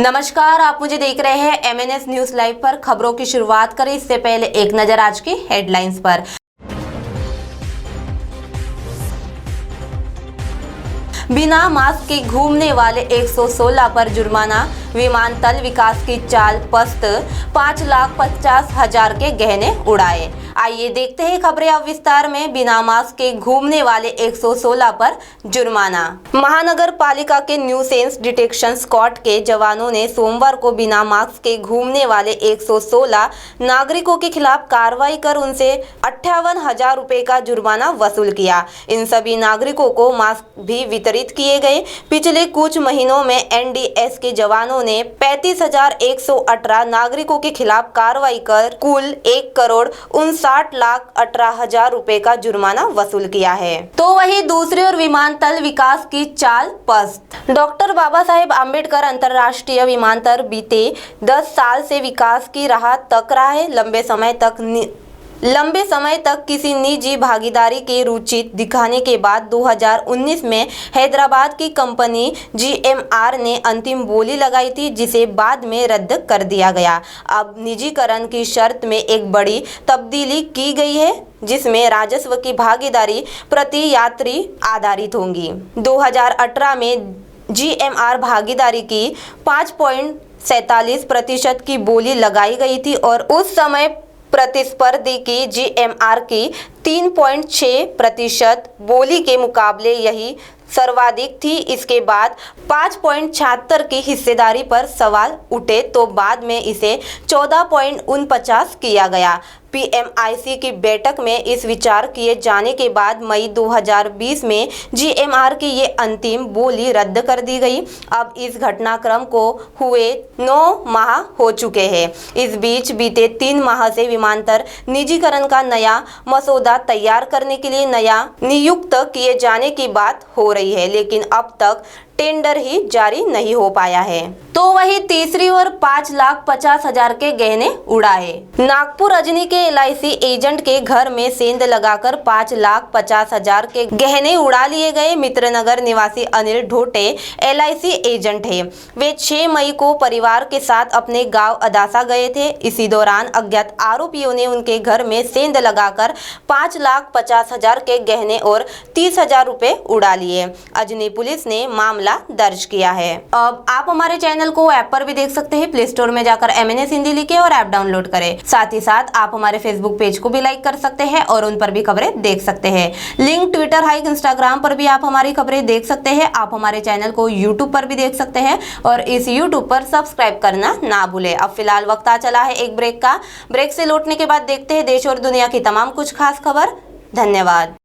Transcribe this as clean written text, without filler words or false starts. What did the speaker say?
नमस्कार, आप मुझे देख रहे हैं MNS न्यूज लाइव पर। खबरों की शुरुआत करें इससे पहले एक नजर आज की हेडलाइंस पर। बिना मास्क के घूमने वाले 116 पर जुर्माना, विमानतल विकास की चाल पस्त, 5,50,000 के गहने उड़ाए। आइए देखते हैं खबरें अब विस्तार में। बिना मास्क के घूमने वाले 116 पर जुर्माना। महानगर पालिका के न्यूसेंस डिटेक्शन स्क्वाड के जवानों ने सोमवार को बिना मास्क के घूमने वाले 116 नागरिकों के खिलाफ कार्रवाई कर उनसे 58,000 रुपए का जुर्माना वसूल किया। इन सभी नागरिकों को मास्क भी वितरित किए गए। पिछले कुछ महीनों में NDS के जवानों ने 35,118 नागरिकों के खिलाफ कार्रवाई कर कुल 1,60,18,000 रुपए का जुर्माना वसूल किया है। तो वही दूसरी ओर विमानतल विकास की चाल पस्त। डॉक्टर बाबा साहेब आम्बेडकर अंतर्राष्ट्रीय विमानतल बीते 10 साल से विकास की राह तक रहा है। लंबे समय तक किसी निजी भागीदारी की रुचि दिखाने के बाद 2019 में हैदराबाद की कंपनी GMR ने अंतिम बोली लगाई थी, जिसे बाद में रद्द कर दिया गया। अब निजीकरण की शर्त में एक बड़ी तब्दीली की गई है, जिसमें राजस्व की भागीदारी प्रति यात्री आधारित होंगी। 2018 में GMR भागीदारी की 5.47% की बोली लगाई गई थी और उस समय प्रतिस्पर्धी की GMR की 3.6% बोली के मुकाबले यही सर्वाधिक थी। इसके बाद 5.76 की हिस्सेदारी पर सवाल उठे तो बाद में इसे 14.49 किया गया। PMIC की बैठक में इस विचार किए जाने के बाद मई 2020 में GMR की ये अंतिम बोली रद्द कर दी गई। अब इस घटनाक्रम को हुए 9 माह हो चुके हैं। इस बीच बीते 3 माह से विमानतल निजीकरण का नया मसौदा तैयार करने के लिए नया नियुक्त किए जाने की बात हो रही है, लेकिन अब तक टेंडर ही जारी नहीं हो पाया है। तो वही तीसरी ओर 5,50,000 के गहने उड़ाए। नागपुर रजनी के LIC एजेंट के घर में सेंध लगाकर 5,50,000 के गहने उड़ा लिए गए। मित्रनगर निवासी अनिल ढोटे LIC एजेंट है। वे 6 मई को परिवार के साथ अपने गांव अदासा गए थे। इसी दौरान अज्ञात आरोपियों ने उनके घर में सेंध लगाकर 5,50,000 के गहने और 30,000 रुपए उड़ा लिए। अजनी पुलिस ने मामला दर्ज किया है। अब आप हमारे चैनल को ऐप पर भी देख सकते हैं। प्ले स्टोर में जाकर MNS हिंदी लिखें और ऐप डाउनलोड करें। साथ ही साथ आप हमारे फेसबुक पेज को भी लाइक कर सकते हैं और उन पर भी खबरें देख सकते हैं। लिंक ट्विटर, हाइक, इंस्टाग्राम पर भी आप हमारी खबरें देख सकते हैं। आप हमारे चैनल को यूट्यूब पर भी देख सकते हैं और इस यूट्यूब पर सब्सक्राइब करना ना भूले। अब फिलहाल वक्त आ चला है एक ब्रेक का। ब्रेक से लौटने के बाद देखते हैं देश और दुनिया की तमाम कुछ खास खबर। धन्यवाद।